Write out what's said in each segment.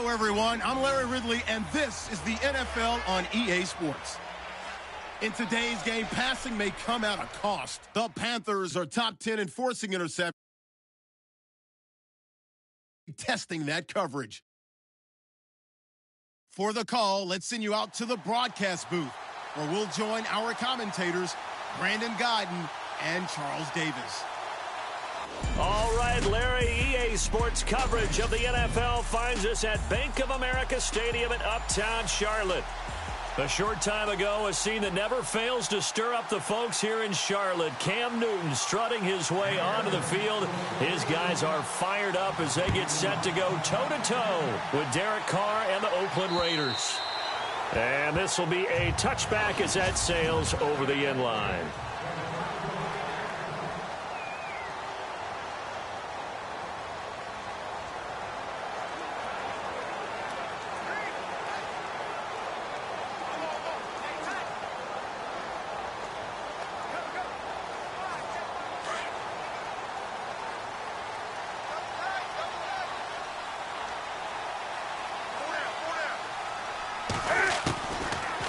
Hello, everyone. I'm Larry Ridley, and this is the NFL on EA Sports. In today's game, passing may come at a cost. The Panthers are top 10 in forcing interceptions, testing that coverage. For the call, let's send you out to the broadcast booth, where we'll join our commentators, Brandon Godden and Charles Davis. All right, Larry, EA Sports coverage of the NFL finds us at Bank of America Stadium in Uptown Charlotte. A short time ago, a scene that never fails to stir up the folks here in Charlotte. Cam Newton strutting his way onto the field. His guys are fired up as they get set to go toe-to-toe with Derek Carr and the Oakland Raiders. And this will be a touchback as that sails over the end line.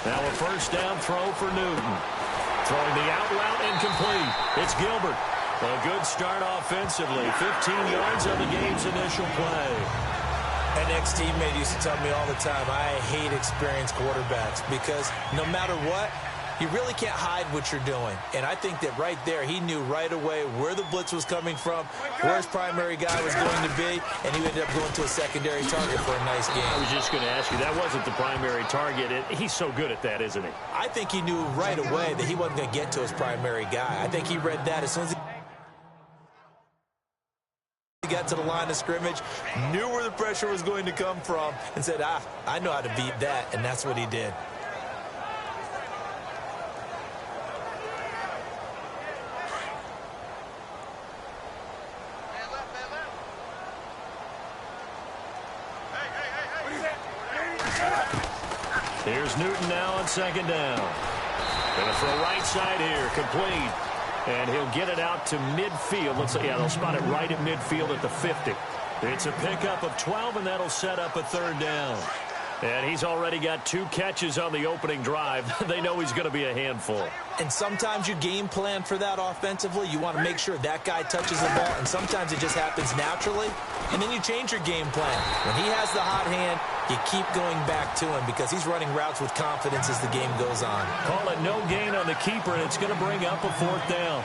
Now a first down throw for Newton. Throwing the out route incomplete. It's Gilbert. A good start offensively. 15 yards on the game's initial play. An ex-teammate used to tell me all the time, I hate experienced quarterbacks because no matter what, you really can't hide what you're doing. And I think that right there, he knew right away where the blitz was coming from, where his primary guy was going to be, and he ended up going to a secondary target for a nice game. I was just going to ask you, that wasn't the primary target. He's so good at that, isn't he? I think he knew right away that he wasn't going to get to his primary guy. I think he read that as soon as he got to the line of scrimmage, knew where the pressure was going to come from, and said, I know how to beat that, and that's what he did. Here's Newton now on second down. Going to throw right side here, complete. And he'll get it out to midfield. Looks like, yeah, they'll spot it right at midfield at the 50. It's a pickup of 12, and that'll set up a third down. And he's already got 2 catches on the opening drive. They know he's going to be a handful. And sometimes you game plan for that offensively. You want to make sure that guy touches the ball, and sometimes it just happens naturally. And then you change your game plan. When he has the hot hand, you keep going back to him because he's running routes with confidence as the game goes on. Call it no gain on the keeper, and it's going to bring up a 4th down.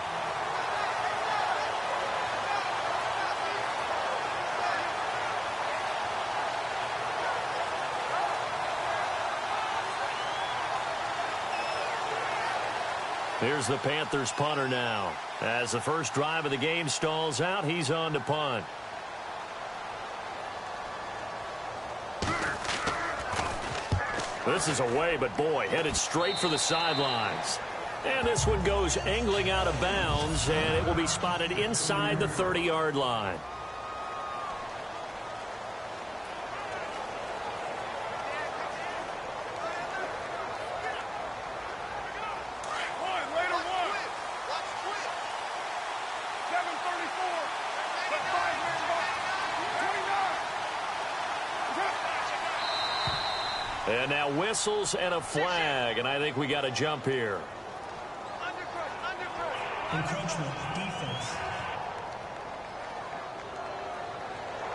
Here's the Panthers punter now. As the first drive of the game stalls out, he's on to punt. This is away, but boy, headed straight for the sidelines. And this one goes angling out of bounds, and it will be spotted inside the 30-yard line. And now whistles and a flag, and I think we got a jump here. Encroachment, defense.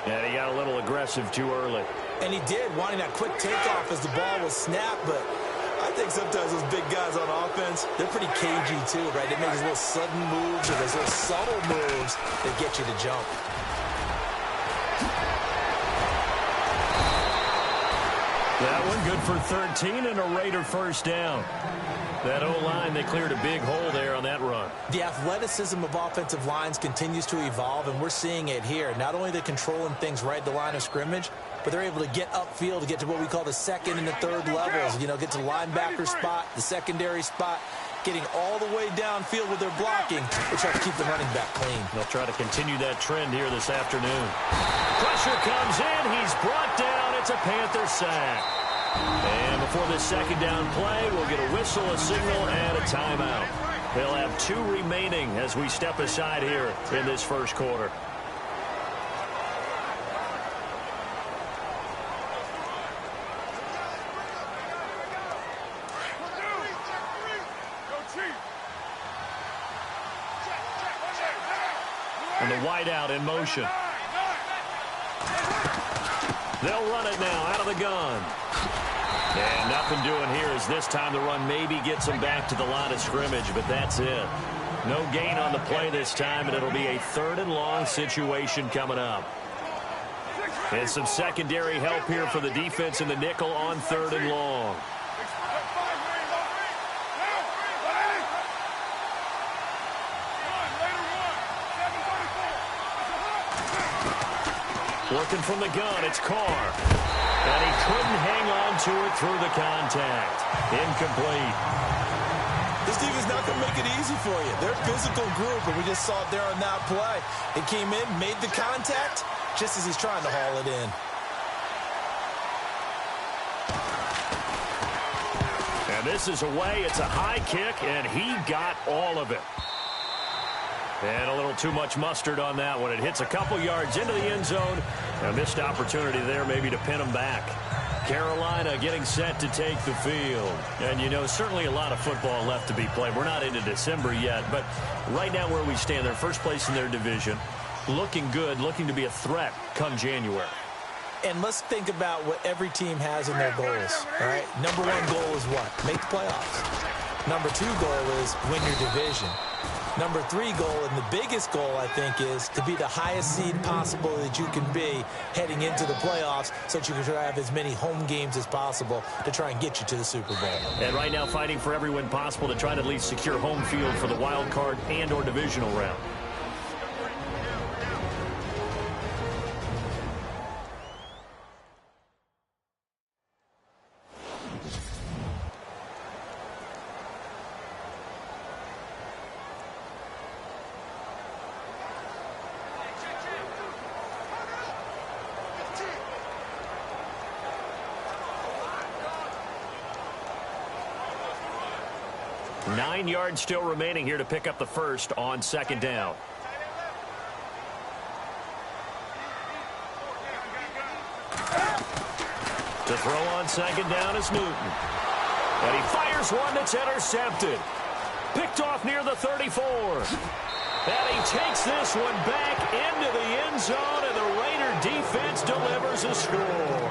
And he got a little aggressive too early. And he did, wanting that quick takeoff as the ball was snapped, but I think sometimes those big guys on offense, they're pretty cagey too, right? They make those little sudden moves or those little subtle moves that get you to jump. That one good for 13 and a Raider first down. That O-line, they cleared a big hole there on that run. The athleticism of offensive lines continues to evolve, and we're seeing it here. Not only they're controlling things right at the line of scrimmage, but they're able to get upfield to get to what we call the second and the third levels. You know, get to linebacker spot, the secondary spot, getting all the way downfield with their blocking, which helps keep the running back clean. They'll try to continue that trend here this afternoon. Pressure comes in. He's brought down. It's a Panther sack. And before this second down play, we'll get a whistle, a signal, and a timeout. They'll have 2 remaining as we step aside here in this first quarter. wideout in motion. They'll run it now out of the gun. And nothing doing here as this time the run maybe gets them back to the line of scrimmage, but that's it. No gain on the play this time, and it'll be a 3rd and long situation coming up. And some secondary help here for the defense in the nickel on 3rd and long. Working from the gun, it's Carr. And he couldn't hang on to it through the contact. Incomplete. This defense not going to make it easy for you. They're a physical group, and we just saw it there on that play. It came in, made the contact, just as he's trying to haul it in. And this is away. It's a high kick, and he got all of it. And a little too much mustard on that one. It hits a couple yards into the end zone. A missed opportunity there maybe to pin him back. Carolina getting set to take the field. And, you know, certainly a lot of football left to be played. We're not into December yet, but right now where we stand, they're first place in their division. Looking good, looking to be a threat come January. And let's think about what every team has in their goals, all right? Number 1 goal is what? Make the playoffs. Number 2 goal is win your division. Number 3 goal, and the biggest goal, I think, is to be the highest seed possible that you can be heading into the playoffs so that you can try to have as many home games as possible to try and get you to the Super Bowl. And right now fighting for every win possible to try to at least secure home field for the wild card and or divisional round. Nine yards still remaining here to pick up the first on 2nd down. To throw on 2nd down is Newton. And he fires one that's intercepted. Picked off near the 34. And he takes this one back into the end zone, and the Raider defense delivers a score.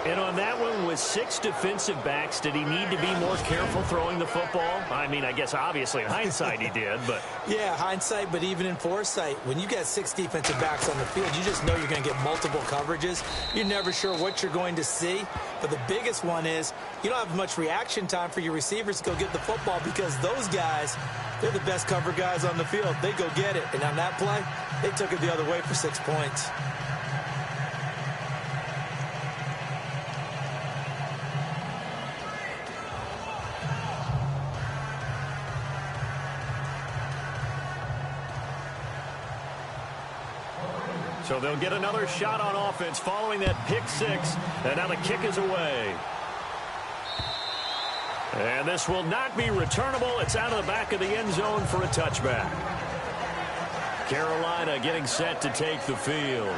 And on that one, with 6 defensive backs, did he need to be more careful throwing the football? I mean, I guess obviously in hindsight he did, but... Yeah, hindsight, but even in foresight, when you got 6 defensive backs on the field, you just know you're going to get multiple coverages. You're never sure what you're going to see. But the biggest one is you don't have much reaction time for your receivers to go get the football because those guys, they're the best cover guys on the field. They go get it. And on that play, they took it the other way for 6 points. So they'll get another shot on offense following that pick 6. And now the kick is away. And this will not be returnable. It's out of the back of the end zone for a touchback. Carolina getting set to take the field.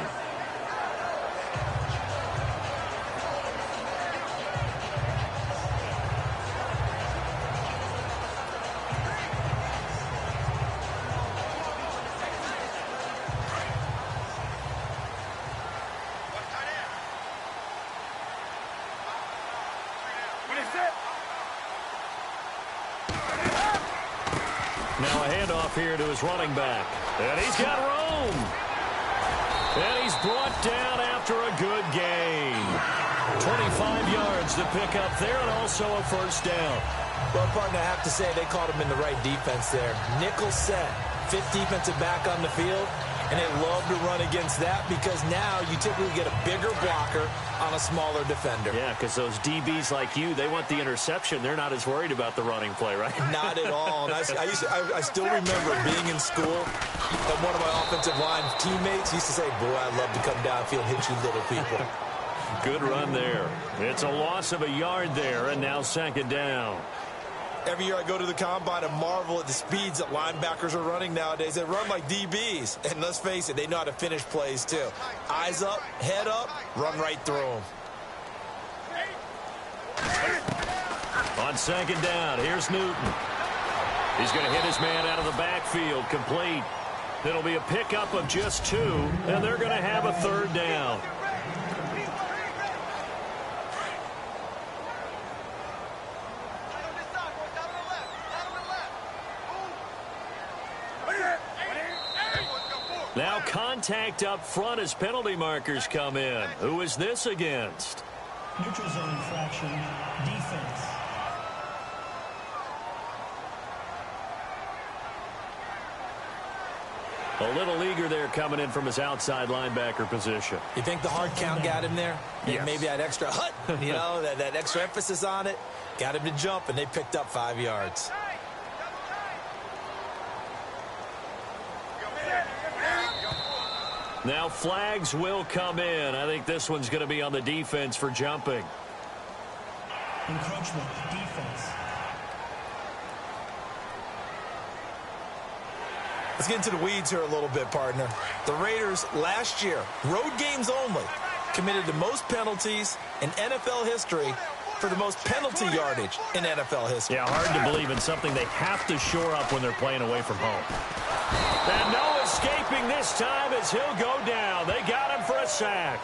Now a handoff here to his running back. And he's got room. And he's brought down after a good gain. 25 yards to pick up there and also a first down. Well, partner, I have to say they caught him in the right defense there. Nickel set, 5th defensive back on the field. And they love to run against that because now you typically get a bigger blocker on a smaller defender. Yeah, because those DBs like you, they want the interception. They're not as worried about the running play, right? Not at all. And I still remember being in school, and one of my offensive line teammates used to say, boy, I'd love to come downfield and hit you little people. Good run there. It's a loss of a yard there, and now 2nd down. Every year I go to the combine and marvel at the speeds that linebackers are running nowadays. They run like DBs. And let's face it, they know how to finish plays too. Eyes up, head up, run right through them. On 2nd down, here's Newton. He's going to hit his man out of the backfield, complete. It'll be a pickup of just 2, and they're going to have a 3rd down. Now contact up front as penalty markers come in. Who is this against? Neutral zone infraction, defense. A little eager there coming in from his outside linebacker position. You think the hard count got him there? Yes. Maybe that extra hut, that extra emphasis on it, got him to jump, and they picked up 5 yards. Now flags will come in. I think this one's going to be on the defense for jumping. Encroachment, defense. Let's get into the weeds here a little bit, partner. The Raiders last year, road games only, committed the most penalties in NFL history for the most penalty yardage in NFL history. Yeah, hard to believe in something they have to shore up when they're playing away from home. And no escaping this time as he'll go down. They got him for a sack.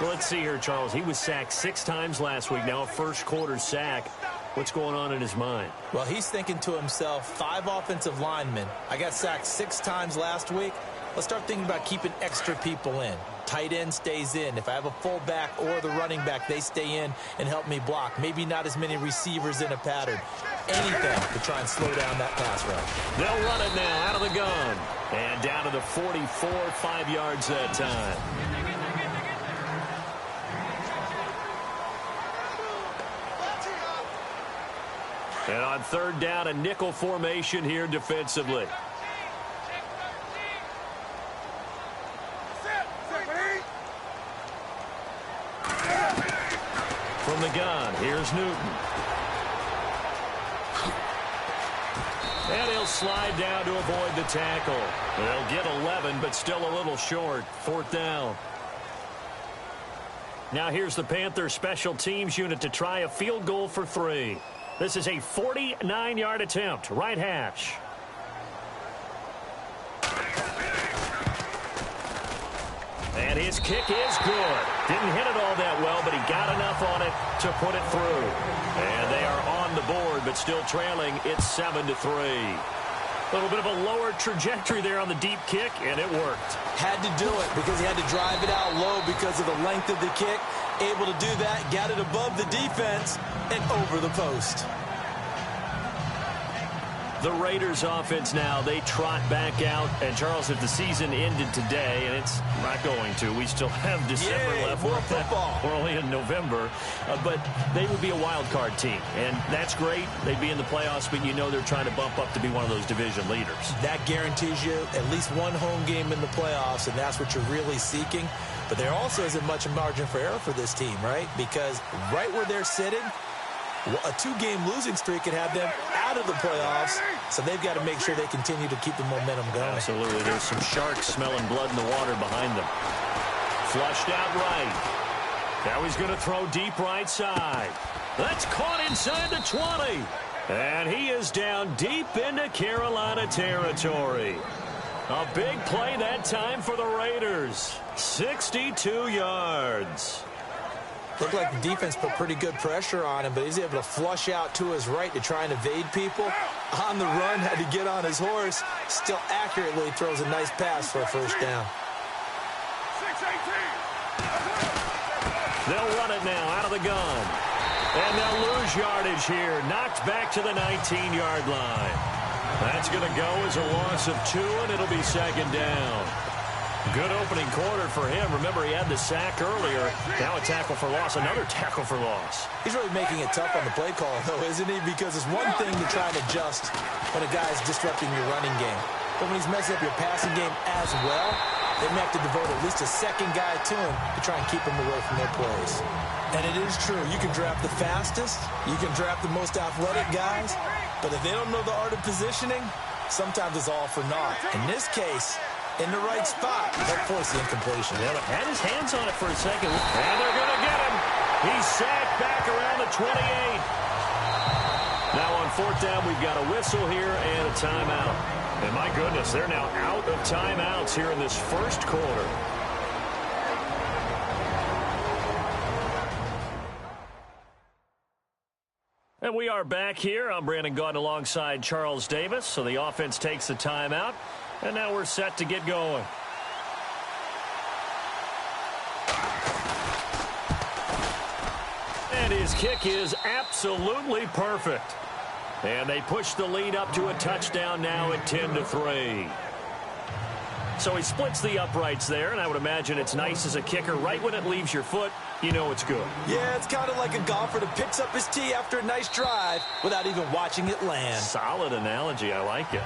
Well, let's see here, Charles. He was sacked 6 times last week. Now a first-quarter sack. What's going on in his mind? Well, he's thinking to himself, 5 offensive linemen. I got sacked 6 times last week. Let's start thinking about keeping extra people in. Tight end stays in. If I have a fullback or the running back, they stay in and help me block. Maybe not as many receivers in a pattern. Anything to try and slow down that pass rush. They'll run it now out of the gun. And down to the 44, 5 yards that time. And on 3rd down, a nickel formation here defensively. From the gun, here's Newton. And he'll slide down to avoid the tackle. They'll get 11, but still a little short. 4th down. Now here's the Panthers special teams unit to try a field goal for 3. This is a 49-yard attempt, right hash. And his kick is good. Didn't hit it all that well, but he got enough on it to put it through. And they are on the board, but still trailing. It's 7-3. A little bit of a lower trajectory there on the deep kick, and it worked. Had to do it because he had to drive it out low because of the length of the kick. Able to do that, got it above the defense and over the post. The Raiders offense now, they trot back out. And, Charles, if the season ended today, and it's not going to, we still have December left. More football. We're only in November. But they would be a wild card team. And that's great. They'd be in the playoffs, but you know they're trying to bump up to be one of those division leaders. That Guarantees you at least one home game in the playoffs, and that's what you're really seeking. But there also isn't much margin for error for this team, right? Because right where they're sitting, a 2-game losing streak could have them out of the playoffs, so they've got to make sure they continue to keep the momentum going. Absolutely. There's some sharks smelling blood in the water behind them. Flushed out right. Now he's going to throw deep right side. That's caught inside the 20. And he is down deep into Carolina territory. A big play that time for the Raiders. 62 yards. Looked like the defense put pretty good pressure on him, but he's able to flush out to his right to try and evade people. On the run, had to get on his horse. Still accurately throws a nice pass for a 1st down. They'll run it now out of the gun. And they'll lose yardage here. Knocked back to the 19-yard line. That's going to go as a loss of 2, and it'll be 2nd down. Good opening quarter for him. Remember, he had the sack earlier. Now a tackle for loss, another tackle for loss. He's really making it tough on the play call, though, isn't he? Because it's one thing to try and adjust when a guy's disrupting your running game. But when he's messing up your passing game as well, they may have to devote at least a 2nd guy to him to try and keep him away from their plays. And it is true. You can draft the fastest. You can draft the most athletic guys. But if they don't know the art of positioning, sometimes it's all for naught. In this case, in the right spot, that forced the incompletion. Yeah, but had his hands on it for a second. And they're going to get him. He's sacked back around the 28. Now on fourth down, we've got a whistle here and a timeout. And my goodness, they're now out of timeouts here in this first quarter. And we are back here. I'm Brandon Gaudin alongside Charles Davis. So the offense takes the timeout. And now we're set to get going. And his kick is absolutely perfect. And they push the lead up to a touchdown now at 10-3. So he splits the uprights there, and I would imagine it's nice as a kicker. Right when it leaves your foot, you know it's good. Yeah, it's kind of like a golfer that picks up his tee after a nice drive without even watching it land. Solid analogy. I like it.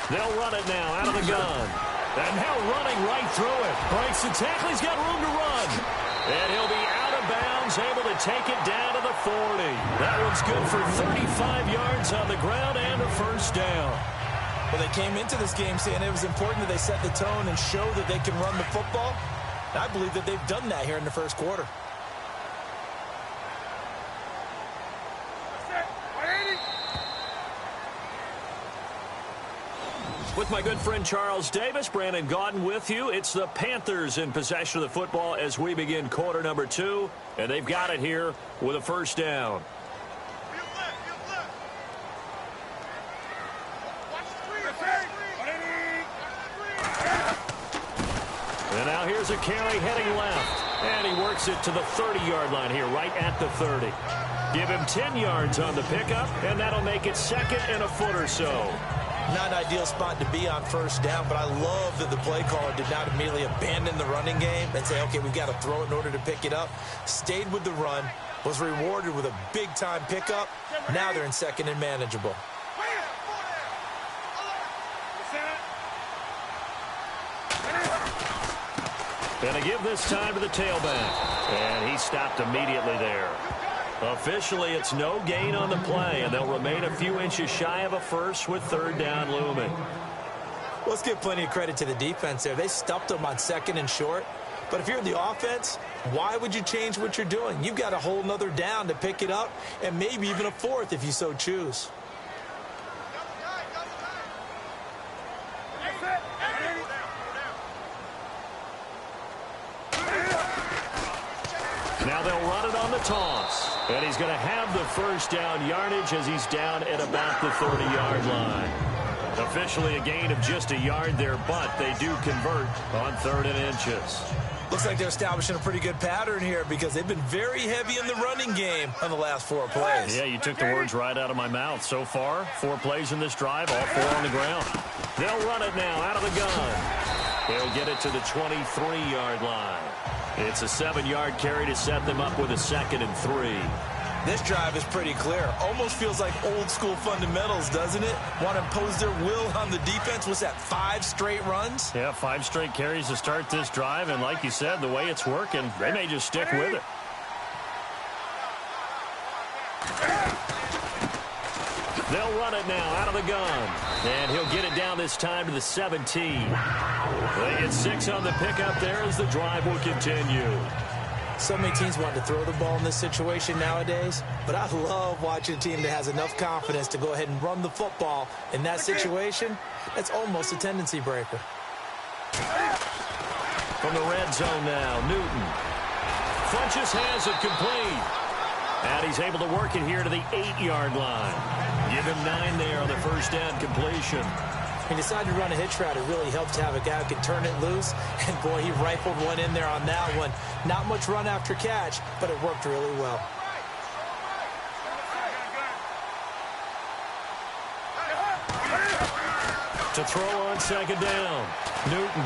They'll run it now out of the gun. And now running right through it. Breaks the tackle. He's got room to run. And he'll be out of bounds, able to take it down to the 40. That one's good for 35 yards on the ground and a first down. Well, they came into this game saying it was important that they set the tone and show that they can run the football. And I believe that they've done that here in the first quarter. With my good friend Charles Davis, Brandon Gaudin with you. It's the Panthers in possession of the football as we begin quarter number 2. And they've got it here with a first down. And now here's a carry heading left. And he works it to the 30-yard line here, right at the 30. Give him 10 yards on the pickup, and that'll make it second and a foot or so. Not an ideal spot to be on first down, but I love that the play caller did not immediately abandon the running game and say, okay, we've got to throw it in order to pick it up. Stayed with the run, was rewarded with a big-time pickup. Now they're in second and manageable. Gonna give this time to the tailback. And he stopped immediately there. Officially, it's no gain on the play, and they'll remain a few inches shy of a first with third down looming. Let's give plenty of credit to the defense there. They stuffed them on second and short. But if you're in the offense, why would you change what you're doing? You've got a whole nother down to pick it up, and maybe even a fourth if you so choose. Now they'll run it on the toss. And he's going to have the first down yardage as he's down at about the 30-yard line. Officially a gain of just a yard there, but they do convert on 3rd and inches. Looks like they're establishing a pretty good pattern here because they've been very heavy in the running game on the last 4 plays. Yeah, you took the words right out of my mouth. So far, 4 plays in this drive, all 4 on the ground. They'll run it now out of the gun. They'll get it to the 23-yard line. It's a 7-yard carry to set them up with a 2nd and 3. This drive is pretty clear. Almost feels like old-school fundamentals, doesn't it? Want to impose their will on the defense. Was that 5 straight runs? Yeah, 5 straight carries to start this drive. And like you said, the way it's working, they may just stick with it. They'll run it now out of the gun. And he'll get it down this time to the 17. They get 6 on the pickup there as the drive will continue. So many teams want to throw the ball in this situation nowadays, but I love watching a team that has enough confidence to go ahead and run the football. In that situation, that's almost a tendency breaker. From the red zone now, Newton. Funches has it complete. And he's able to work it here to the 8-yard line. Give him 9 there on the first down completion. He decided to run a hitch route. It really helped to have a guy who can turn it loose. And, boy, he rifled one in there on that one. Not much run after catch, but it worked really well. To throw on 2nd down, Newton.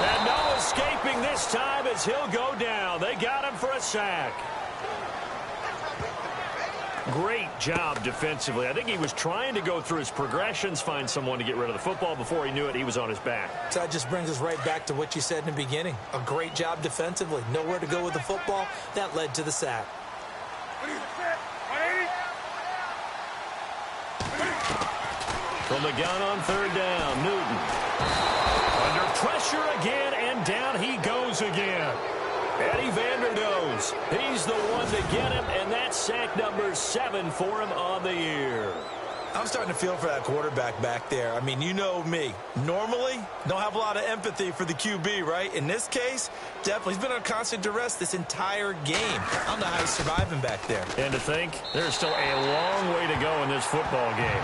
And no escaping this time as he'll go down. They got him for a sack. Great job defensively. I think he was trying to go through his progressions, find someone to get rid of the football. Before he knew it, he was on his back. So that just brings us right back to what you said in the beginning. A great job defensively. Nowhere to go with the football. That led to the sack. From the gun on third down, Newton. Under pressure again, and down he goes again. Eddie Vanderdoes, he's the one to get him, and that's sack number 7 for him on the year. I'm starting to feel for that quarterback back there. I mean, you know me. Normally, don't have a lot of empathy for the QB, right? In this case, definitely. He's been on constant duress this entire game. I don't know how he's surviving back there. And to think, there's still a long way to go in this football game.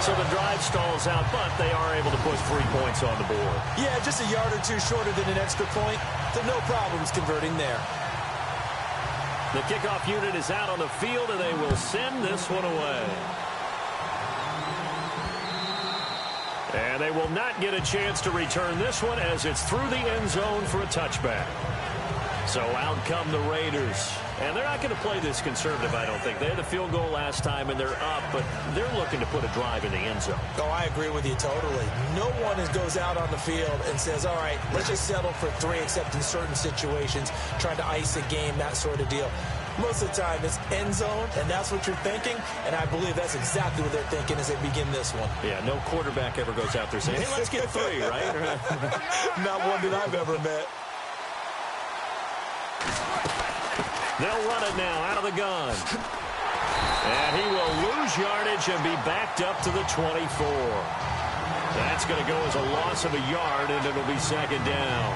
So the drive stalls out, but they are able to put 3 points on the board. Yeah, just a yard or two shorter than an extra point. So no problems converting there. The kickoff unit is out on the field, and they will send this one away. And they will not get a chance to return this one as it's through the end zone for a touchback. So out come the Raiders. And they're not going to play this conservative, I don't think. They had the field goal last time, and they're up, but they're looking to put a drive in the end zone. Oh, I agree with you totally. No one goes out on the field and says, all right, let's just settle for 3, except in certain situations, trying to ice a game, that sort of deal. Most of the time, it's end zone, and that's what you're thinking, and I believe that's exactly what they're thinking as they begin this one. Yeah, no quarterback ever goes out there saying, hey, let's get 3, right? Not one that I've ever met. They'll run it now out of the gun. And he will lose yardage and be backed up to the 24. That's going to go as a loss of a yard, and it'll be second down.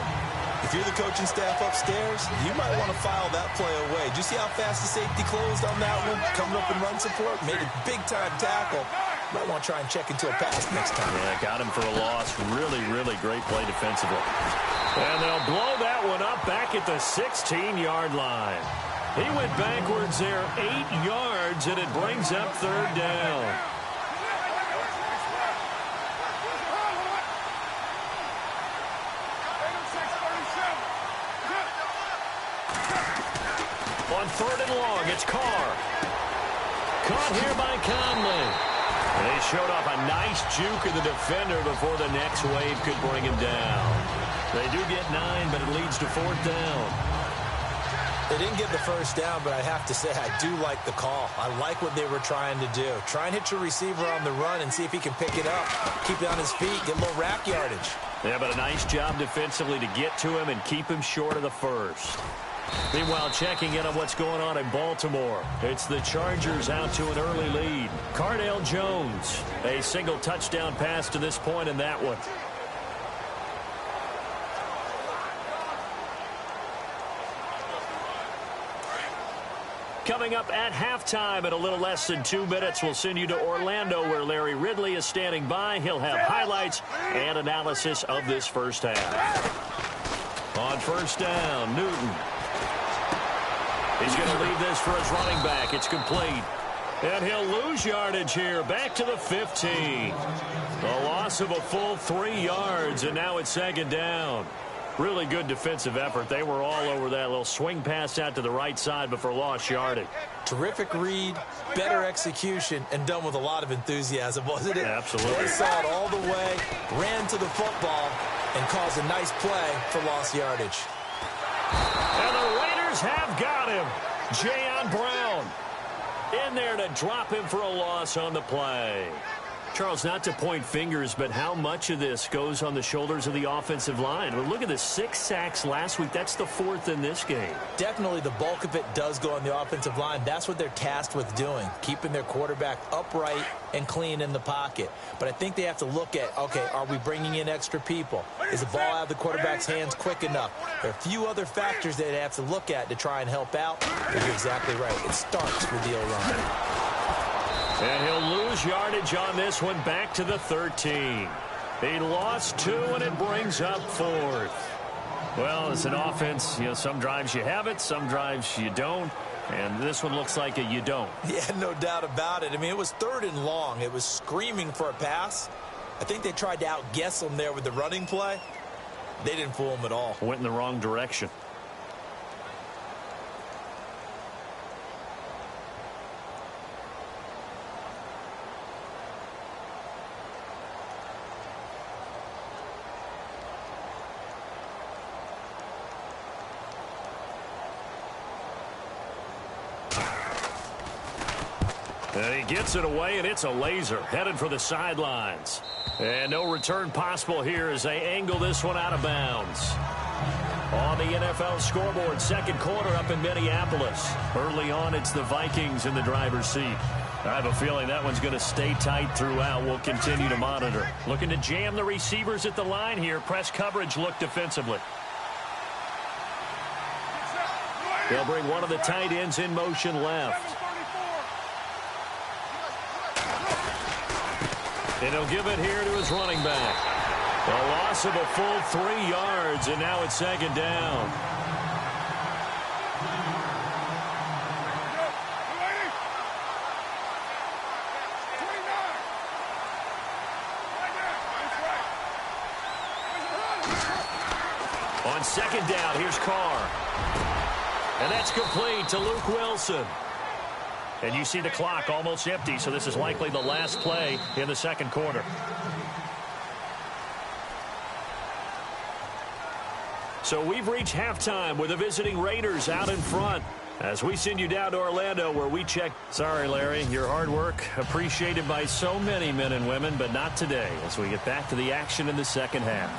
If you're the coaching staff upstairs, you might want to file that play away. Did you see how fast the safety closed on that one? Coming up in run support, made a big-time tackle. Might want to try and check into a pass next time. Yeah, got him for a loss. Really, really great play defensively. And they'll blow that one up back at the 16-yard line. He went backwards there 8 yards, and it brings up third down. On third and long, it's Carr. Caught here by Conley. And they showed off a nice juke of the defender before the next wave could bring him down. They do get 9, but it leads to fourth down. They didn't get the first down, but I have to say I do like the call. I like what they were trying to do. Try and hit your receiver on the run and see if he can pick it up. Keep it on his feet, get a little rack yardage. Yeah, but a nice job defensively to get to him and keep him short of the first. Meanwhile, checking in on what's going on in Baltimore. It's the Chargers out to an early lead. Cardale Jones, a single touchdown pass to this point in that one. Coming up at halftime in a little less than 2 minutes, we'll send you to Orlando where Larry Ridley is standing by. He'll have highlights and analysis of this first half. On first down, Newton. He's going to leave this for his running back. It's complete. And he'll lose yardage here. Back to the 15. A loss of a full 3 yards, and now it's second down. Really good defensive effort. They were all over that little swing pass out to the right side before lost yardage. Terrific read, better execution, and done with a lot of enthusiasm, wasn't it? Absolutely. They saw it all the way, ran to the football, and caused a nice play for lost yardage. And the Raiders have got him. Jayon Brown in there to drop him for a loss on the play. Charles, not to point fingers, but how much of this goes on the shoulders of the offensive line? Well, look at the 6 sacks last week. That's the 4th in this game. Definitely the bulk of it does go on the offensive line. That's what they're tasked with doing, keeping their quarterback upright and clean in the pocket. But I think they have to look at, okay, are we bringing in extra people? Is the ball out of the quarterback's hands quick enough? There are a few other factors they have to look at to try and help out. But you're exactly right. It starts with the O-line. And he'll lose yardage on this one back to the 13. He lost 2, and it brings up 4th. Well, as an offense, you know, some drives you have it, some drives you don't. And this one looks like a you don't. Yeah, no doubt about it. I mean, it was 3rd and long. It was screaming for a pass. I think they tried to outguess him there with the running play. They didn't fool him at all. Went in the wrong direction. And he gets it away, and it's a laser headed for the sidelines. And no return possible here as they angle this one out of bounds. On the NFL scoreboard, second quarter up in Minneapolis. Early on, it's the Vikings in the driver's seat. I have a feeling that one's going to stay tight throughout. We'll continue to monitor. Looking to jam the receivers at the line here. Press coverage look defensively. They'll bring one of the tight ends in motion left. And he'll give it here to his running back. A loss of a full 3 yards, and now it's second down. On second down, here's Carr. And that's complete to Luke Wilson. And you see the clock almost empty, so this is likely the last play in the second quarter. So we've reached halftime with the visiting Raiders out in front as we send you down to Orlando where we check. Sorry, Larry, your hard work appreciated by so many men and women, but not today as we get back to the action in the second half.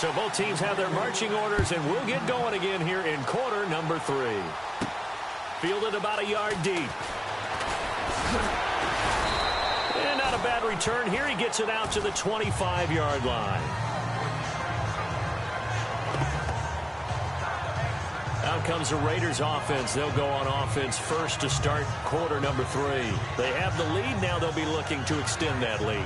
So both teams have their marching orders, and we'll get going again here in quarter number 3. Fielded about a yard deep. And not a bad return. Here he gets it out to the 25-yard line. Out comes the Raiders offense. They'll go on offense first to start quarter number 3. They have the lead. Now they'll be looking to extend that lead.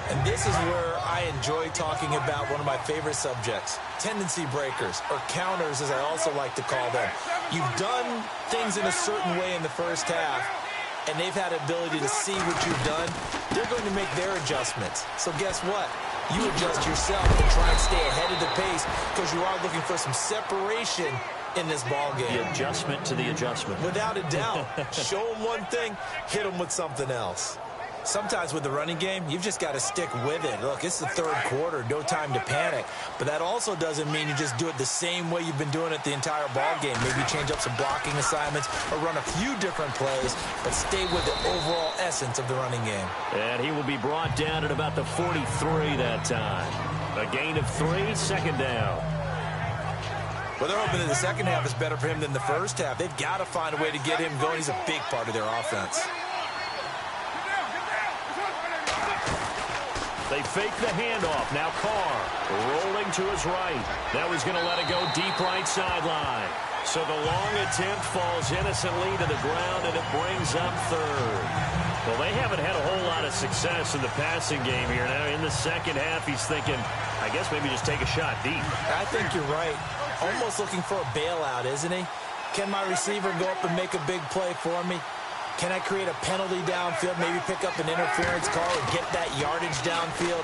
And this is where I enjoy talking about one of my favorite subjects, tendency breakers, or counters as I also like to call them. You've done things in a certain way in the first half, and they've had ability to see what you've done. They're going to make their adjustments. So guess what? You adjust yourself and try and stay ahead of the pace because you are looking for some separation in this ball game. The adjustment to the adjustment. Without a doubt. Show them one thing, hit them with something else. Sometimes with the running game, you've just got to stick with it. Look, it's the third quarter, no time to panic. But that also doesn't mean you just do it the same way you've been doing it the entire ball game. Maybe change up some blocking assignments or run a few different plays, but stay with the overall essence of the running game. And he will be brought down at about the 43 that time. A gain of 3, second down. Well, they're hoping that the second half is better for him than the first half. They've got to find a way to get him going. He's a big part of their offense. They fake the handoff. Now Carr rolling to his right. Now he's going to let it go deep right sideline. So the long attempt falls innocently to the ground, and it brings up third. Well, they haven't had a whole lot of success in the passing game here. Now in the second half, he's thinking, I guess maybe just take a shot deep. I think you're right. Almost looking for a bailout, isn't he? Can my receiver go up and make a big play for me? Can I create a penalty downfield, maybe pick up an interference call and get that yardage downfield?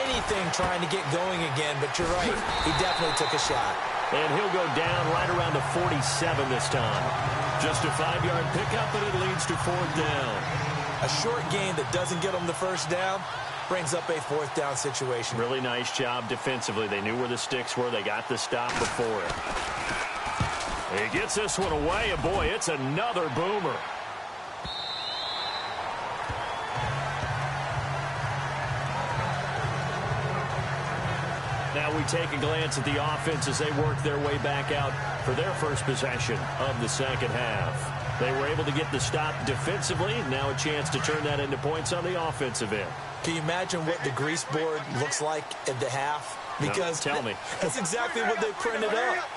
Anything trying to get going again, but you're right. He definitely took a shot. And he'll go down right around the 47 this time. Just a 5-yard pickup, and it leads to fourth down. A short gain that doesn't get him the first down brings up a fourth down situation. Really nice job defensively. They knew where the sticks were. They got the stop before it. He gets this one away, and boy, it's another boomer. Now we take a glance at the offense as they work their way back out for their first possession of the second half. They were able to get the stop defensively. Now a chance to turn that into points on the offensive end. Can you imagine what the grease board looks like at the half? Because no, tell me. That's exactly what they printed up.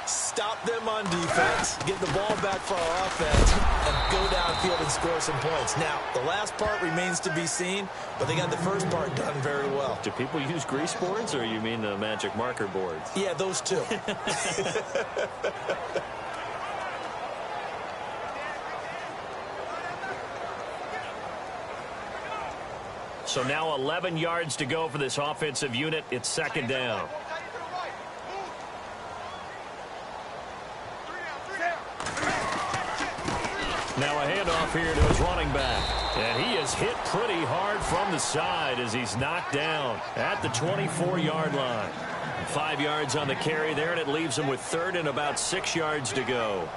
Stop them on defense, get the ball back for our offense, and go downfield and score some points. Now, the last part remains to be seen, but they got the first part done very well. Do people use grease boards, or you mean the magic marker boards? Yeah, those two. So now 11 yards to go for this offensive unit. It's second down. Now a handoff here to his running back. And he is hit pretty hard from the side as he's knocked down at the 24-yard line. 5 yards on the carry there, and it leaves him with third and about 6 yards to go.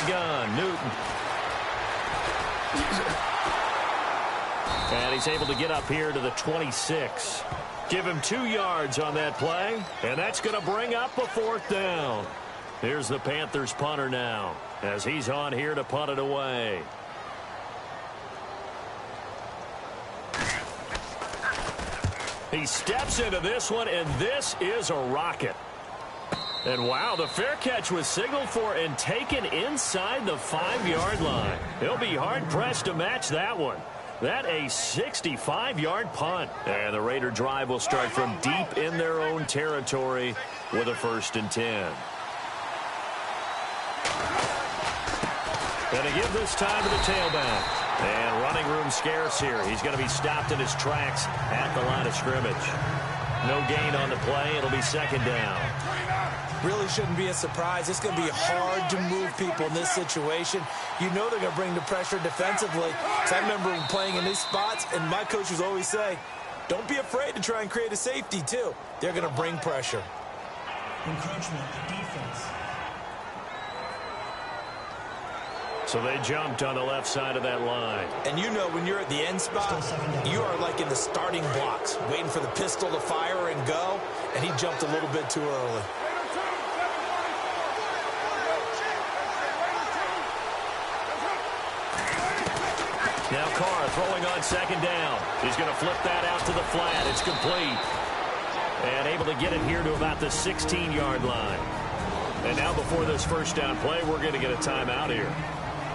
gun. Newton. And he's able to get up here to the 26. Give him 2 yards on that play, and that's going to bring up a 4th down. Here's the Panthers punter now, as he's on here to punt it away. He steps into this one, and this is a rocket. And wow, the fair catch was signaled for and taken inside the 5-yard line. He'll be hard-pressed to match that one. That a 65-yard punt. And the Raider drive will start from deep in their own territory with a 1st and 10. Going to give this time to the tailback. And running room scarce here. He's going to be stopped in his tracks at the line of scrimmage. No gain on the play. It'll be 2nd down. Really shouldn't be a surprise. It's going to be hard to move people in this situation. You know they're going to bring the pressure defensively. So I remember playing in these spots, and my coaches always say, don't be afraid to try and create a safety, too. They're going to bring pressure. Encroachment, defense. So they jumped on the left side of that line. And you know when you're at the end spot, you are like in the starting blocks, waiting for the pistol to fire and go, and he jumped a little bit too early. Now Carr throwing on 2nd down. He's going to flip that out to the flat. It's complete. And able to get it here to about the 16-yard line. And now before this 1st down play, we're going to get a timeout here.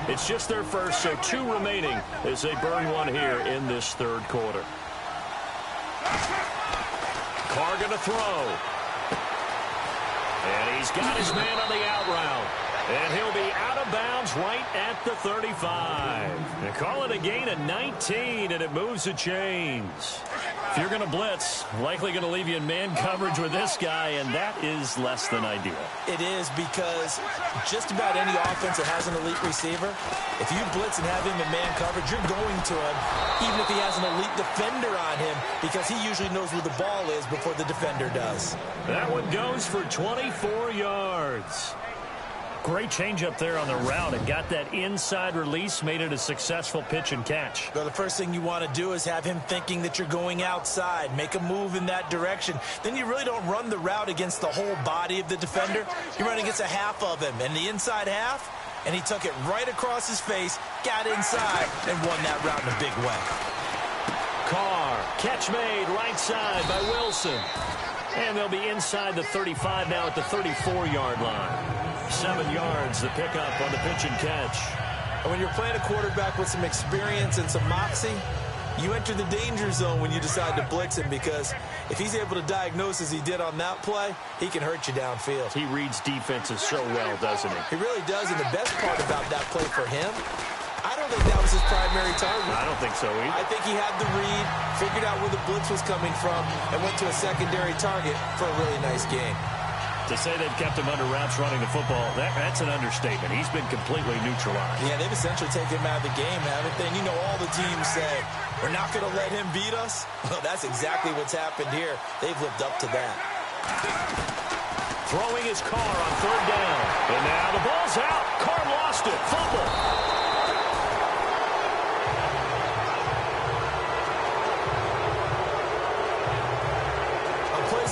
It's just their first, so 2 remaining as they burn one here in this 3rd quarter. Carr going to throw. And he's got his man on the out route. And he'll be out of bounds right at the 35. They call it a gain of 19, and it moves the chains. If you're going to blitz, likely going to leave you in man coverage with this guy, and that is less than ideal. It is, because just about any offense that has an elite receiver, if you blitz and have him in man coverage, you're going to him, even if he has an elite defender on him, because he usually knows where the ball is before the defender does. That one goes for 24 yards. Great change up there on the route and got that inside release, made it a successful pitch and catch. Well, the first thing you want to do is have him thinking that you're going outside, make a move in that direction. Then you really don't run the route against the whole body of the defender. You run against a half of him, and the inside half, and he took it right across his face, got inside, and won that route in a big way. Carr, catch made right side by Wilson. And they'll be inside the 35 now at the 34-yard line. 7 yards, the pickup on the pitch and catch. And when you're playing a quarterback with some experience and some moxie, you enter the danger zone when you decide to blitz him, because if he's able to diagnose as he did on that play, he can hurt you downfield. He reads defenses so well, doesn't he? He really does, and the best part about that play for him, I don't think that was his primary target. I don't think so either. I think he had the read, figured out where the blitz was coming from, and went to a secondary target for a really nice game. To say they've kept him under wraps running the football, that's an understatement. He's been completely neutralized. Yeah, they've essentially taken him out of the game, haven't they? And you know, all the teams say, we're not going to let him beat us. Well, that's exactly what's happened here. They've lived up to that. Throwing his Carr on 3rd down. And now the ball's out. Carr lost it. Fumble.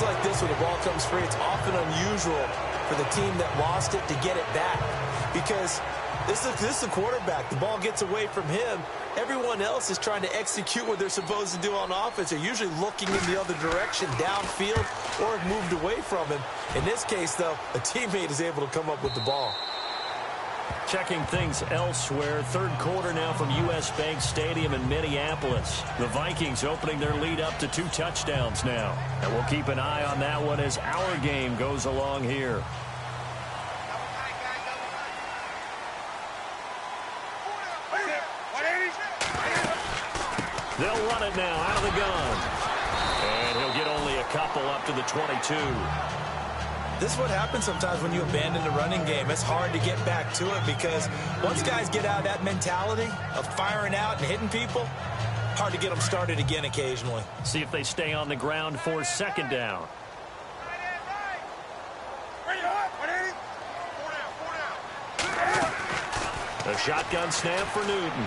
Like this, when the ball comes free, it's often unusual for the team that lost it to get it back, because this is the quarterback. The ball gets away from him. Everyone else is trying to execute what they're supposed to do on offense. They're usually looking in the other direction, downfield, or have moved away from him. In this case, though, a teammate is able to come up with the ball. Checking things elsewhere. 3rd quarter now from U.S. Bank Stadium in Minneapolis. The Vikings opening their lead up to 2 touchdowns now. And we'll keep an eye on that one as our game goes along here. They'll run it now out of the gun. And he'll get only a couple up to the 22. This is what happens sometimes when you abandon the running game. It's hard to get back to it, because once guys get out of that mentality of firing out and hitting people, hard to get them started again occasionally. See if they stay on the ground for 2nd down. A shotgun snap for Newton.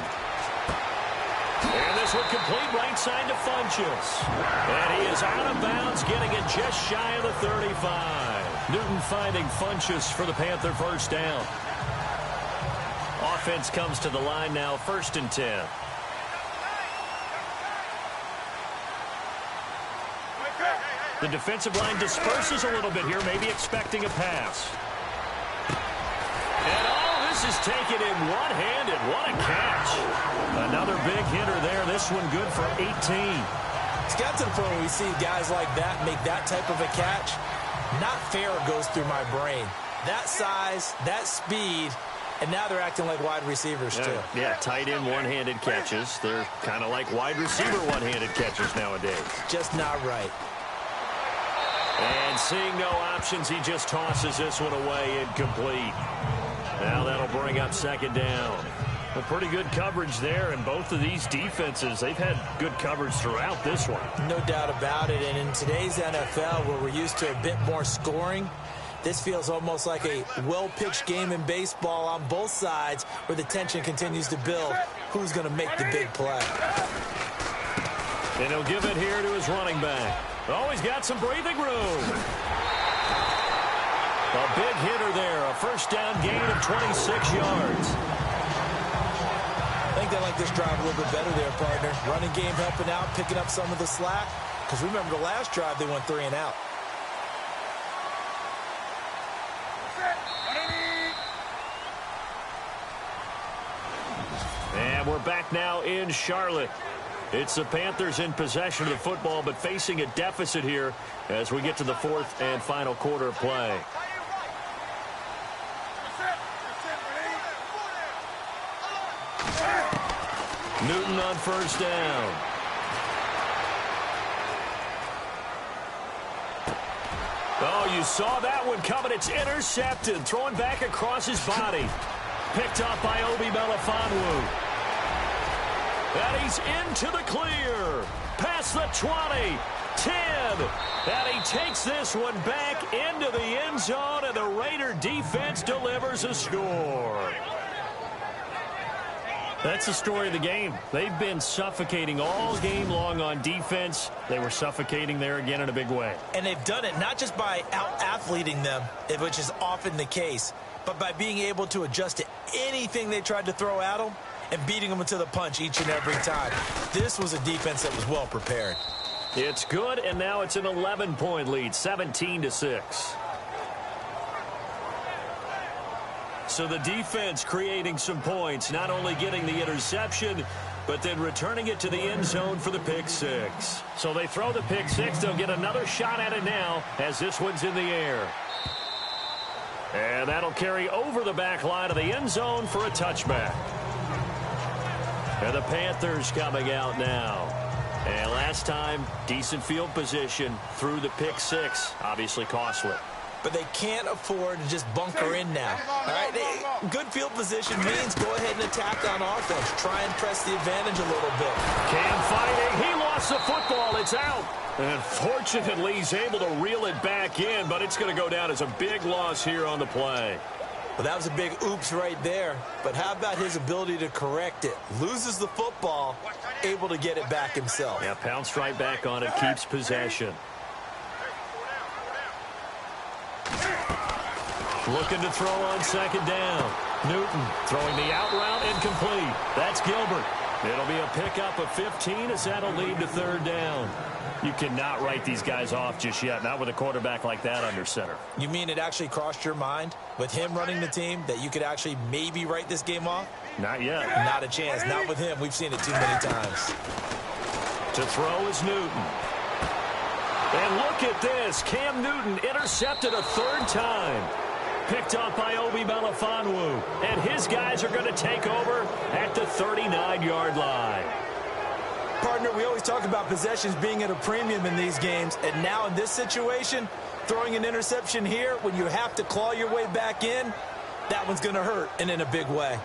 And this one complete right side to Funchess. And he is out of bounds, getting it just shy of the 35. Newton finding Funchess for the Panther first down. Offense comes to the line now, 1st and 10. The defensive line disperses a little bit here, maybe expecting a pass. And this is taken in one-handed. What a catch. Another big hitter there. This one good for 18. It's got to the point where we see guys like that make that type of a catch. Not fair goes through my brain. That size, that speed, and now they're acting like wide receivers too. Yeah, tight end one-handed catches. They're kind of like wide receiver one-handed catches nowadays. Just not right. And seeing no options, he just tosses this one away, incomplete. Now that'll bring up 2nd down. A pretty good coverage there, and both of these defenses, they've had good coverage throughout this one. No doubt about it, and in today's NFL, where we're used to a bit more scoring, this feels almost like a well-pitched game in baseball on both sides, where the tension continues to build. Who's going to make the big play? And he'll give it here to his running back. Oh, he's got some breathing room. A big hitter there, a 1st down gain of 26 yards. I think they like this drive a little bit better there, partner. Running game helping out, picking up some of the slack. Because remember, the last drive, they went 3 and out. And we're back now in Charlotte. It's the Panthers in possession of the football, but facing a deficit here as we get to the 4th and final quarter of play. Newton on 1st down. Oh, you saw that one coming. It's intercepted. Throwing back across his body. Picked up by Obi Melifonwu. And he's into the clear. Past the 20. 10. And he takes this one back into the end zone, and the Raider defense delivers a score. That's the story of the game. They've been suffocating all game long on defense. They were suffocating there again in a big way. And they've done it not just by out-athleting them, which is often the case, but by being able to adjust to anything they tried to throw at them and beating them to the punch each and every time. This was a defense that was well prepared. It's good, and now it's an 11-point lead, 17-6. So the defense creating some points, not only getting the interception, but then returning it to the end zone for the pick six. So they throw the pick six. They'll get another shot at it now as this one's in the air. And that'll carry over the back line of the end zone for a touchback. And the Panthers coming out now. And last time, decent field position through the pick six. Obviously costly. But they can't afford to just bunker in now. All right, good field position means go ahead and attack on offense. Try and press the advantage a little bit. Cam fighting. He lost the football. It's out. And fortunately, he's able to reel it back in, but it's going to go down as a big loss here on the play. Well, that was a big oops right there. But how about his ability to correct it? Loses the football, able to get it back himself. Yeah, pounced right back on it, keeps possession. Looking to throw on second down. Newton throwing the out route incomplete. That's Gilbert. It'll be a pickup of 15 as that'll lead to third down. You cannot write these guys off just yet, not with a quarterback like that under center. You mean it actually crossed your mind with him running the team that you could actually maybe write this game off? Not yet. Not a chance. Not with him. We've seen it too many times. To throw is Newton. And look at this. Cam Newton intercepted a third time. Picked up by Obi Melifonwu. And his guys are going to take over at the 39-yard line. Partner, we always talk about possessions being at a premium in these games. And now in this situation, throwing an interception here when you have to claw your way back in, that one's going to hurt, and in a big way.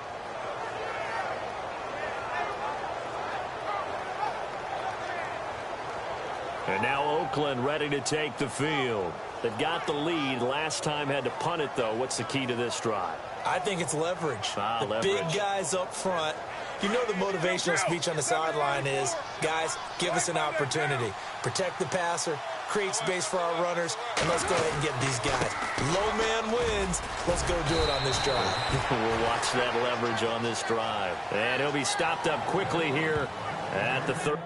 And now Oakland ready to take the field. that got the lead. Last time had to punt it, though. What's the key to this drive? I think it's leverage. Leverage. Big guys up front. You know the motivational speech on the sideline is, guys, give us an opportunity. Protect the passer, create space for our runners, and let's go ahead and get these guys. Low man wins. Let's go do it on this drive. We'll watch that leverage on this drive. And he'll be stopped up quickly here at the 30.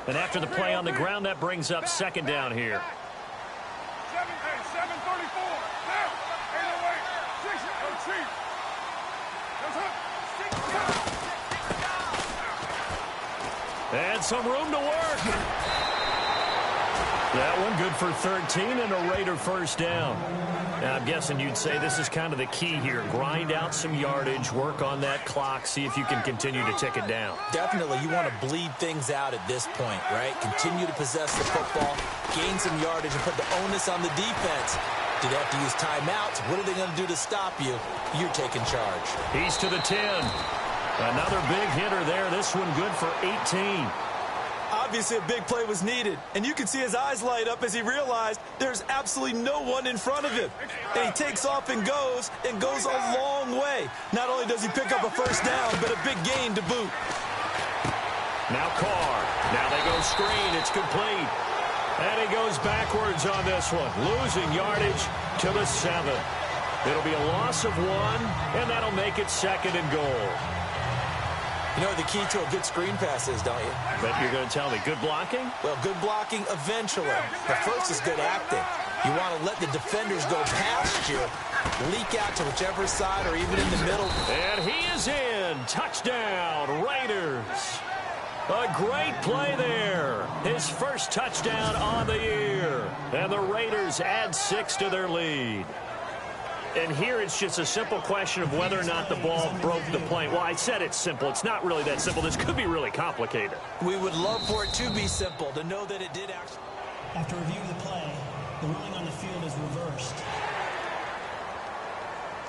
And after the play on the ground, that brings up second down here. 7:34. Now, 808. And some room to work. That one good for 13 and a Raider first down. Now, I'm guessing you'd say this is kind of the key here. Grind out some yardage, work on that clock, see if you can continue to tick it down. Definitely, you want to bleed things out at this point, right? Continue to possess the football, gain some yardage, and put the onus on the defense. Do they have to use timeouts? What are they going to do to stop you? You're taking charge. He's to the 10. Another big hitter there. This one good for 18. Obviously, a big play was needed, and you can see his eyes light up as he realized there's absolutely no one in front of him. And he takes off and goes a long way. Not only does he pick up a first down, but a big gain to boot. Now Carr. Now they go screen. It's complete. And he goes backwards on this one, losing yardage to the 7. It'll be a loss of 1, and that'll make it second and goal. You know what the key to a good screen pass is, don't you? But you're going to tell me, good blocking? Well, good blocking eventually. The first is good acting. You want to let the defenders go past you, leak out to whichever side or even in the middle. And he is in. Touchdown, Raiders. A great play there. His first touchdown on the year. And the Raiders add 6 to their lead. And here it's just a simple question of whether or not the ball broke the plane. Well, I said it's simple. It's not really that simple. This could be really complicated. We would love for it to be simple, to know that it did actually. After review of the play, the ruling on the field is reversed.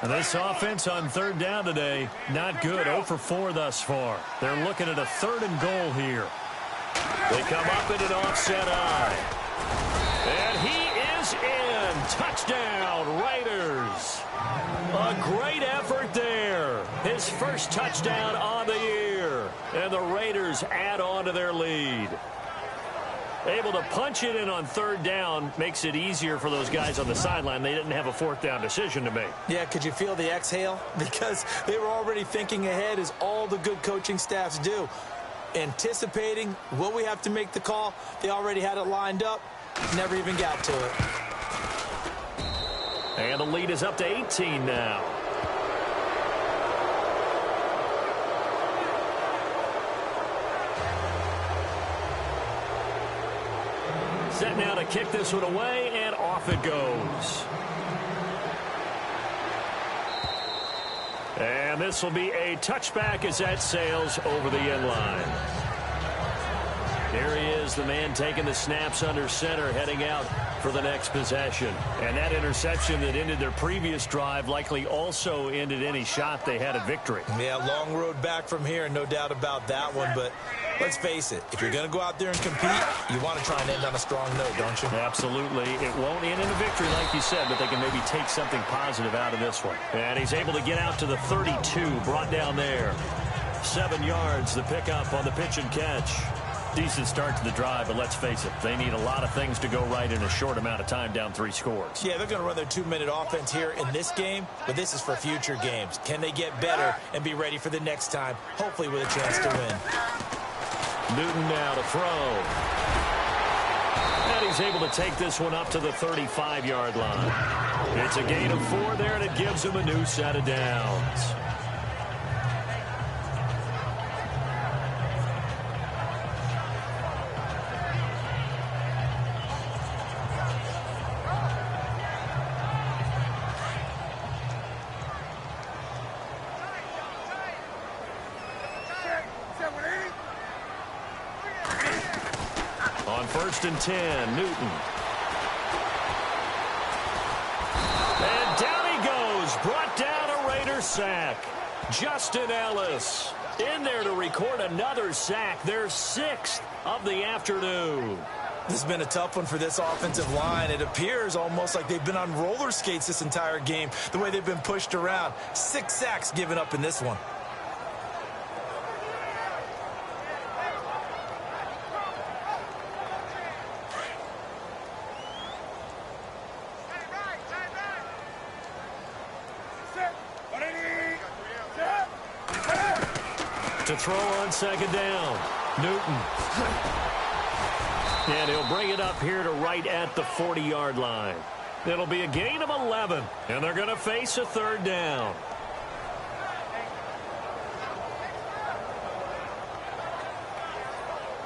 And this offense on third down today, not good. 0 for 4 thus far. They're looking at a 3rd and goal here. They come up in an offset eye. And he is in. Touchdown, Raiders. A great effort there. His first touchdown on the year. And the Raiders add on to their lead. Able to punch it in on third down makes it easier for those guys on the sideline. They didn't have a 4th down decision to make. Yeah, could you feel the exhale? Because they were already thinking ahead, as all the good coaching staffs do. Anticipating, will we have to make the call? They already had it lined up. Never even got to it. And the lead is up to 18 now. Set now to kick this one away, and off it goes. And this will be a touchback as that sails over the end line. Here he is, the man taking the snaps under center, heading out for the next possession. And that interception that ended their previous drive likely also ended any shot they had at victory. Yeah, long road back from here, no doubt about that one. But let's face it, if you're going to go out there and compete, you want to try and end on a strong note, don't you? Absolutely. It won't end in a victory like you said, but they can maybe take something positive out of this one. And he's able to get out to the 32, brought down there. 7 yards, the pickup on the pitch and catch. Decent start to the drive, but let's face it, they need a lot of things to go right in a short amount of time, down 3 scores. Yeah, they're going to run their 2-minute offense here in this game, but this is for future games. Can they get better and be ready for the next time, hopefully with a chance to win? Newton now to throw. And he's able to take this one up to the 35-yard line. It's a gain of 4 there, and it gives him a new set of downs. On 1st and 10, Newton. And down he goes. Brought down a Raider sack. Justin Ellis in there to record another sack. Their 6th of the afternoon. This has been a tough one for this offensive line. It appears almost like they've been on roller skates this entire game, the way they've been pushed around. 6 sacks given up in this one. To throw on 2nd down, Newton. And he'll bring it up here to right at the 40-yard line. It'll be a gain of 11, and they're going to face a 3rd down.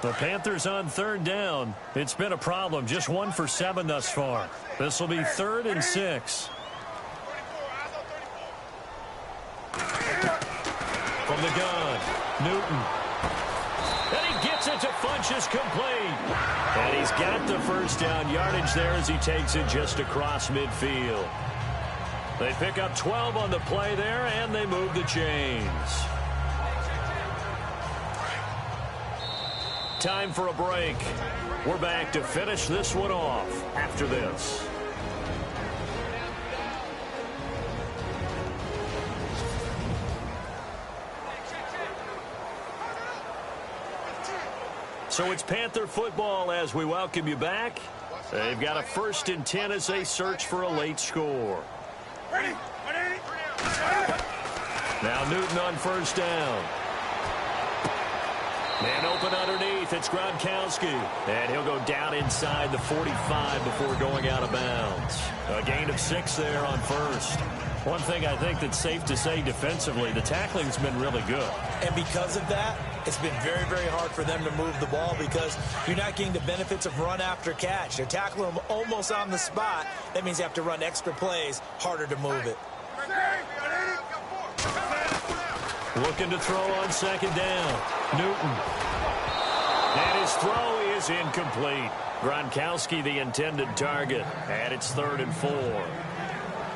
The Panthers on 3rd down. It's been a problem. Just 1 for 7 thus far. This will be 3rd and 6. From the gun, Newton. And he gets it to Funchess complete. And he's got the 1st down yardage there as he takes it just across midfield. They pick up 12 on the play there, and they move the chains. Time for a break. We're back to finish this one off after this. So it's Panther football as we welcome you back. They've got a 1st and 10 as they search for a late score. Now Newton on 1st down. Man open underneath. It's Gronkowski. And he'll go down inside the 45 before going out of bounds. A gain of 6 there on 1st. One thing I think that's safe to say defensively, the tackling's been really good. And because of that, it's been very, very hard for them to move the ball because you're not getting the benefits of run after catch. They're tackling them almost on the spot. That means you have to run extra plays, harder to move it. Looking to throw on 2nd down. Newton. And his throw is incomplete. Gronkowski the intended target. And it's 3rd and 4.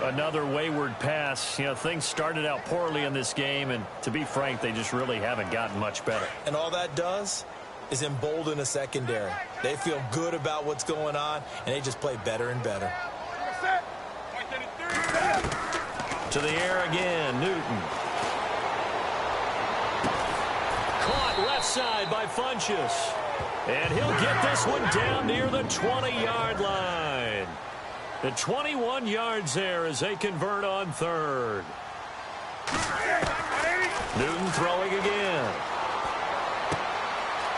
Another wayward pass. You know, things started out poorly in this game, and to be frank, they just really haven't gotten much better. And all that does is embolden a secondary. They feel good about what's going on, and they just play better and better. To the air again, Newton. Caught left side by Funchess. And he'll get this one down near the 20-yard line. The 21 yards there as they convert on 3rd. Newton throwing again.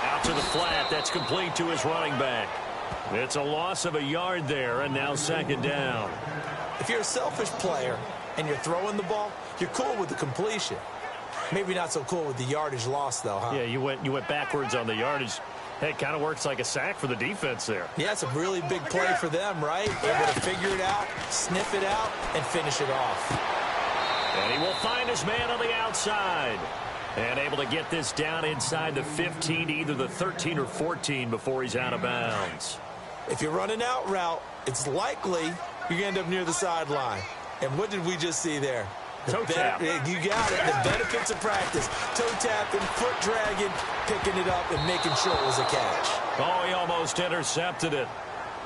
Out to the flat. That's complete to his running back. It's a loss of a yard there, and now 2nd down. If you're a selfish player and you're throwing the ball, you're cool with the completion. Maybe not so cool with the yardage loss, though, huh? Yeah, you went backwards on the yardage. Hey, it kind of works like a sack for the defense there. Yeah, it's a really big play for them, right? Able to figure it out, sniff it out, and finish it off. And he will find his man on the outside. And able to get this down inside the 15, either the 13 or 14 before he's out of bounds. If you're running out route, it's likely you're going to end up near the sideline. And what did we just see there? Toe tap. You got it. The benefits of practice. Toe tapping, foot dragging, picking it up, and making sure it was a catch. Oh, he almost intercepted it.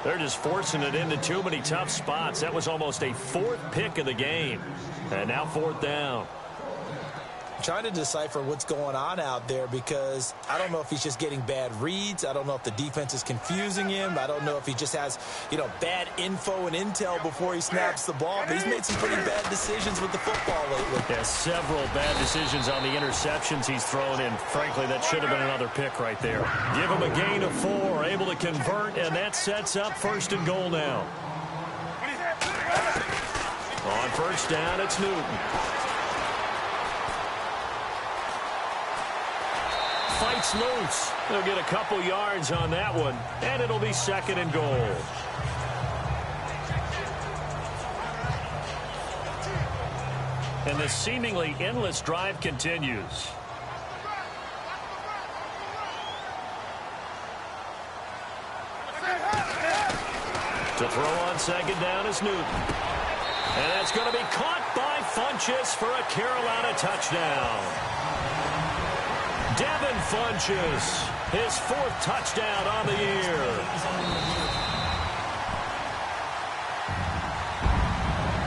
They're just forcing it into too many tough spots. That was almost a 4th pick of the game. And now 4th down. Trying to decipher what's going on out there because I don't know if he's just getting bad reads. I don't know if the defense is confusing him. I don't know if he just has, bad info and intel before he snaps the ball. But he's made some pretty bad decisions with the football lately. Yeah, several bad decisions on the interceptions he's thrown in. Frankly, that should have been another pick right there. Give him a gain of 4, able to convert, and that sets up 1st and goal now. On 1st down, it's Newton. Fights loose. They'll get a couple yards on that one, and it'll be 2nd and goal. And the seemingly endless drive continues. To throw on second down is Newton. And that's going to be caught by Funchess for a Carolina touchdown. Devin Funchess, his 4th touchdown on the year.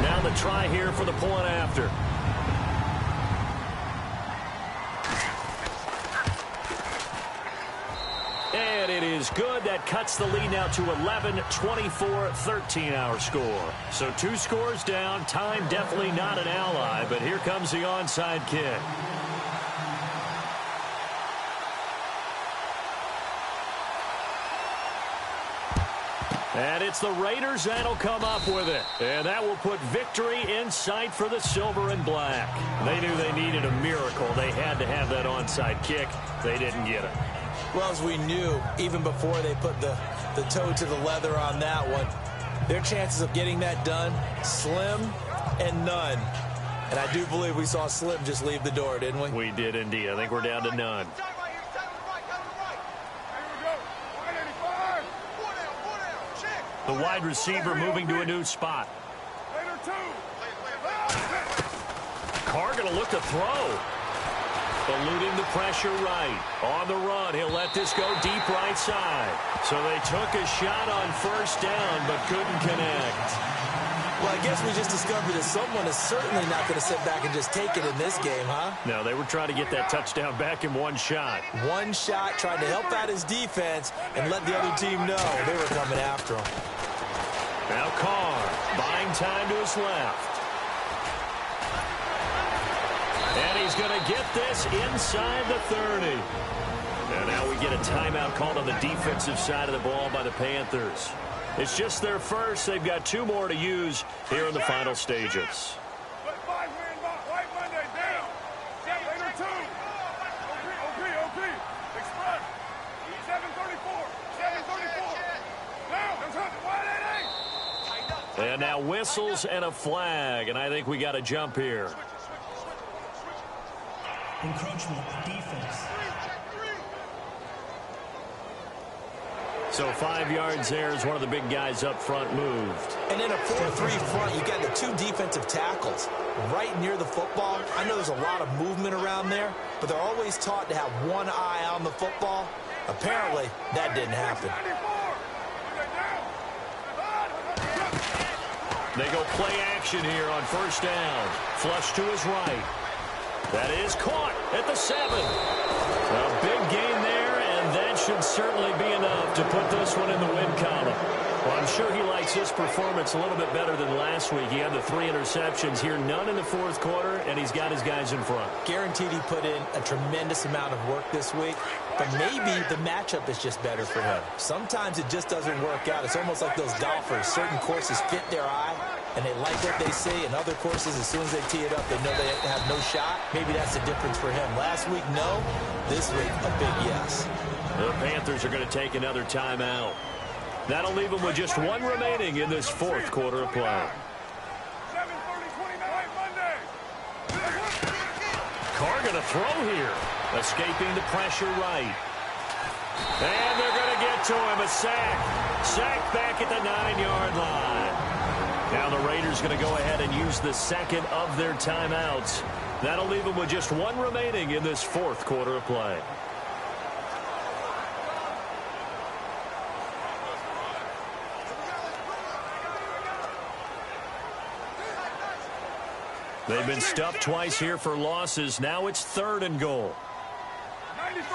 Now the try here for the point after. And it is good. That cuts the lead now to 11, 24, 13 our score. So 2 scores down. Time definitely not an ally, but here comes the onside kick. And it's the Raiders that'll come up with it. And that will put victory in sight for the silver and black. They knew they needed a miracle. They had to have that onside kick. They didn't get it. Well, as we knew, even before they put the toe to the leather on that one, their chances of getting that done, slim and none. And I do believe we saw Slim just leave the door, didn't we? We did indeed. I think we're down to none. The wide receiver moving to a new spot. Carr going to look to throw. Eluding the pressure right. On the run, he'll let this go deep right side. So they took a shot on first down, but couldn't connect. Well, I guess we just discovered that someone is certainly not going to sit back and just take it in this game, huh? No, they were trying to get that touchdown back in one shot. One shot, trying to help out his defense and let the other team know they were coming after him. Now Carr, buying time to his left. And he's going to get this inside the 30. And now we get a timeout called on the defensive side of the ball by the Panthers. It's just their first. They've got 2 more to use here in the final stages. And now whistles and a flag, and I think we got to jump here. Encroachment, defense. So 5 yards there as one of the big guys up front moved. And in a 4-3 front, you got the 2 defensive tackles right near the football. I know there's a lot of movement around there, but they're always taught to have one eye on the football. Apparently, that didn't happen. They go play action here on first down. Flush to his right. That is caught at the 7. A big gain there, and that should certainly be enough to put this one in the win column. Well, I'm sure he likes his performance a little bit better than last week. He had the 3 interceptions here, none in the 4th quarter, and he's got his guys in front. Guaranteed he put in a tremendous amount of work this week, but maybe the matchup is just better for him. Sometimes it just doesn't work out. It's almost like those golfers. Certain courses fit their eye, and they like what they see, and other courses, as soon as they tee it up, they know they have no shot. Maybe that's the difference for him. Last week, no. This week, a big yes. The Panthers are going to take another timeout. That'll leave them with just 1 remaining in this 4th quarter of play. Carr going to throw here. Escaping the pressure right. And they're going to get to him. A sack. Sack back at the 9-yard line. Now the Raiders going to go ahead and use the second of their timeouts. That'll leave them with just 1 remaining in this 4th quarter of play. They've been stuffed twice here for losses. Now it's 3rd and goal. 93.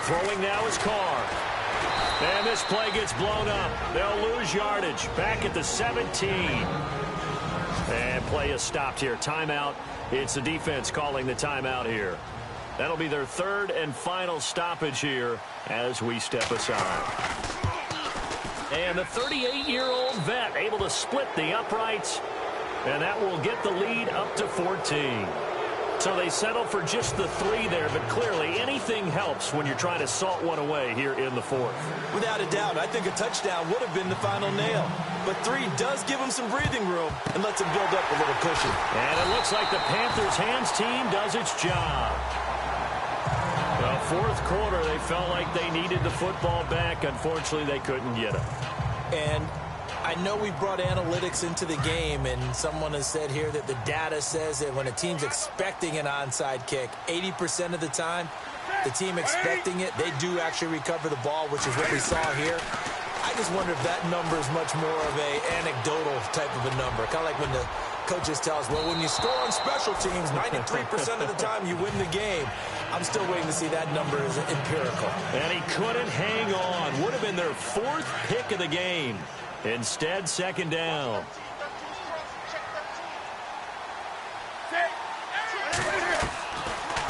Throwing now is Carr. And this play gets blown up. They'll lose yardage. Back at the 17. And play is stopped here. Timeout. It's the defense calling the timeout here. That'll be their 3rd and final stoppage here as we step aside. And the 38-year-old vet able to split the uprights. And that will get the lead up to 14. So they settle for just the 3 there, but clearly anything helps when you're trying to salt one away here in the 4th. Without a doubt, I think a touchdown would have been the final nail. But 3 does give them some breathing room and lets them build up a little cushion. And it looks like the Panthers' hands team does its job. A fourth quarter, they felt like they needed the football back. Unfortunately, they couldn't get it. And I know we brought analytics into the game, and someone has said here that the data says that when a team's expecting an onside kick, 80% of the time, the team expecting it, they do actually recover the ball, which is what we saw here. I just wonder if that number is much more of an anecdotal type of a number. Kind of like when the coaches tell us, well, when you score on special teams, 93% of the time you win the game. I'm still waiting to see that number is empirical. And he couldn't hang on. Would have been their fourth pick of the game. Instead, second down.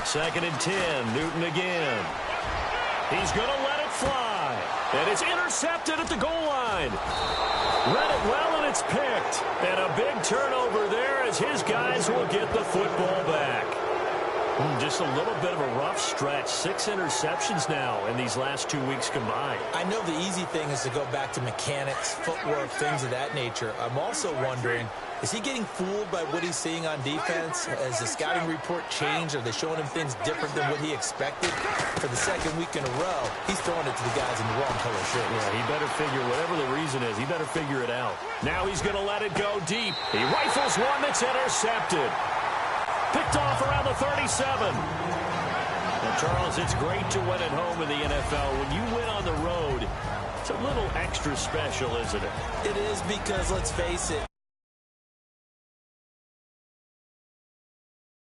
Second and 10. Newton again. He's going to let it fly. And it's intercepted at the goal line. Read it well, and it's picked. And a big turnover there as his guys will get the football back. Just a little bit of a rough stretch. 6 interceptions now in these last 2 weeks combined. I know the easy thing is to go back to mechanics, footwork, things of that nature. I'm also wondering, is he getting fooled by what he's seeing on defense? Has the scouting report changed? Are they showing him things different than what he expected? For the second week in a row, he's throwing it to the guys in the wrong color shirts. Yeah, he better figure, whatever the reason is, he better figure it out. Now he's going to let it go deep. He rifles one that's intercepted. Picked off around the 37. Now, Charles, it's great to win at home in the NFL. When you win on the road, it's a little extra special, isn't it? It is, because, let's face it,